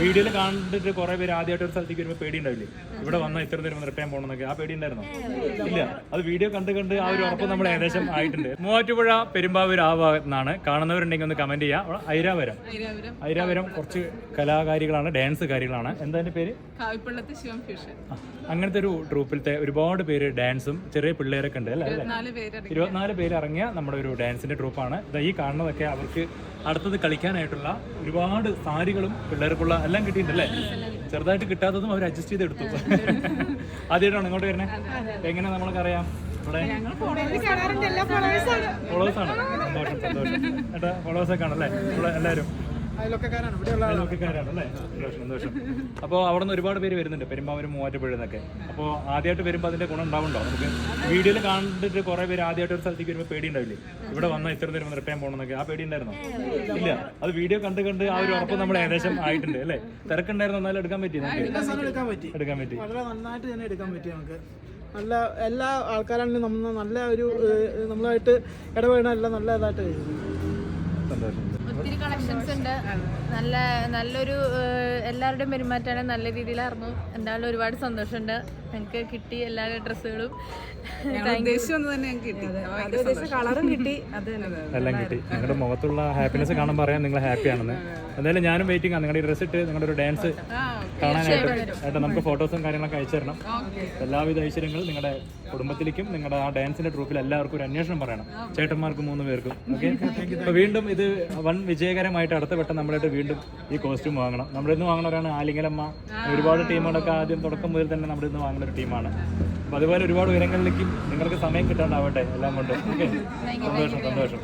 വീഡിയോയിൽ കണ്ടിട്ട് കുറെ പേര് ആദ്യമായിട്ട് ഒരു സ്ഥലത്തേക്ക് വരുമ്പോൾ പേടി ഉണ്ടാവില്ലേ, ഇവിടെ വന്നാൽ ഇത്ര നേരം റിട്ടേൺ പോകണമെന്നൊക്കെ, ആ പേടി ഉണ്ടായിരുന്നോ? ഇല്ല, അത് വീഡിയോ കണ്ട് ആ ഒരു ഉറപ്പ് നമ്മൾ ഏകദേശം ആയിട്ടുണ്ട്. മൂവാറ്റുപുഴ പെരുമ്പാവൂർ ആ ഭാഗത്ത് നിന്നാണ്. കാണുന്നവരുണ്ടെങ്കിൽ ഒന്ന് കമന്റ് ചെയ്യാം. ഐരാവരം കുറച്ച് കലാകാരികളാണ്, ഡാൻസ് കാരികളാണ്. എന്താ എൻ്റെ പേര്? അങ്ങനത്തെ ഒരു ട്രൂപ്പിലത്തെ ഒരുപാട് പേര് ഡാൻസും ചെറിയ പിള്ളേരൊക്കെ ഉണ്ട് അല്ലേ? 24 പേര് ഇറങ്ങിയ നമ്മുടെ ഒരു ഡാൻസിന്റെ ട്രൂപ്പാണ്. ഈ കാണുന്നതൊക്കെ അവർക്ക് അടുത്തത് കളിക്കാനായിട്ടുള്ള ഒരുപാട് സാരികളും പിള്ളേർക്കുള്ള എല്ലാം കിട്ടിയിട്ടുണ്ടല്ലേ? ചെറുതായിട്ട് കിട്ടാത്തതും അവർ അഡ്ജസ്റ്റ് ചെയ്ത് എടുത്തു. ആദ്യമായിട്ടാണ് ഇങ്ങോട്ട് വരുന്നത്. എങ്ങനെ നമ്മളൊക്കെ അറിയാം? ഇവിടെ ഫോളോവേഴ്സാണ്. സന്തോഷം ഏട്ടാ, ഫോളോവേഴ്സൊക്കെ ആണല്ലേ ഇവിടെ എല്ലാവരും? അയൽവക്കക്കാരാണല്ലേ? സന്തോഷം. അപ്പോൾ അവിടെ നിന്ന് ഒരുപാട് പേര് വരുന്നുണ്ട്, പെരുമ്പാവൂരും മൂവാറ്റുപുഴ എന്നൊക്കെ. അപ്പോൾ ആദ്യമായിട്ട് വരുമ്പോൾ അതിന്റെ ഗുണം ഉണ്ടാവുന്നുണ്ടോ? നമുക്ക് വീഡിയോയിൽ കണ്ടിട്ട് കുറെ പേര് ആദ്യമായിട്ട് ഒരു സ്ഥലത്തേക്ക് വരുമ്പോൾ പേടി ഉണ്ടാവില്ലേ, ഇവിടെ വന്നാൽ ഇത്ര നേരം റിട്ടേൺ പോകണമെന്നൊക്കെ, ആ പേടി ഉണ്ടായിരുന്നോ? ഇല്ല, അത് വീഡിയോ കണ്ട് ആ ഒരു ഉറപ്പ് നമ്മൾ ഏകദേശം ആയിട്ടുണ്ട് അല്ലേ? തിരക്കുണ്ടായിരുന്നു, എന്നാലും എടുക്കാൻ പറ്റി, എടുക്കാൻ പറ്റി, വളരെ നന്നായിട്ട് തന്നെ എടുക്കാൻ പറ്റി. നമുക്ക് നല്ല എല്ലാ ആൾക്കാരാണെങ്കിലും നമ്മൾ നല്ല ഒരു നമ്മളായിട്ട് ഇടപെടണം, എല്ലാം നല്ല ഇതായിട്ട് സന്തോഷം. ഒത്തിരി കളക്ഷൻസ് ഉണ്ട്. നല്ലൊരു എല്ലാവരുടെയും പെരുമാറ്റമാണ് നല്ല രീതിയിലായിരുന്നു. എന്തായാലും ഒരുപാട് സന്തോഷമുണ്ട്. ഞങ്ങൾക്ക് കിട്ടി എല്ലാ ഡ്രസ്സുകളും, കളറും കിട്ടി, എല്ലാം കിട്ടി. നിങ്ങളുടെ മുഖത്തുള്ള ഹാപ്പിനെസ് കാണുമ്പോൾ പറയാം നിങ്ങൾ ഹാപ്പി ആണെന്ന്. എന്തായാലും ഞാനും വെയിറ്റിംഗ് ആണ് നിങ്ങളുടെ ഡ്രസ്സ് ഇട്ട് നിങ്ങളുടെ ഒരു ഡാൻസ് കാണാനായിട്ട്. ഏട്ടാ, നമുക്ക് ഫോട്ടോസും കാര്യങ്ങളൊക്കെ അയച്ചു തരണം. എല്ലാവിധ ഐശ്വര്യങ്ങളും നിങ്ങളുടെ കുടുംബത്തിലേക്കും നിങ്ങളുടെ ആ ഡാൻസിന്റെ ട്രൂപ്പിൽ എല്ലാവർക്കും ഒരു അന്വേഷണം പറയണം, ചേട്ടന്മാർക്ക് 3 പേർക്കും. ഓക്കെ, അപ്പോൾ വീണ്ടും ഇത് വൻ വിജയകരമായിട്ട് അടുത്ത വട്ടം നമ്മളായിട്ട് വീണ്ടും ഈ കോസ്റ്റ്യൂം വാങ്ങണം. നമ്മുടെ ഇന്ന് വാങ്ങണവരാണ് ആലിംഗലമ്മ. ഒരുപാട് ടീമുകളൊക്കെ ആദ്യം തുടക്കം മുതൽ തന്നെ നമ്മുടെ ഇന്ന് വാങ്ങുന്ന ഒരു ടീമാണ്. അപ്പോൾ അതുപോലെ ഒരുപാട് ഉയരങ്ങളിലേക്കും നിങ്ങൾക്ക് സമയം കിട്ടാണ്ടാവട്ടെ എല്ലാം കൊണ്ട്. ഓക്കെ, സന്തോഷം.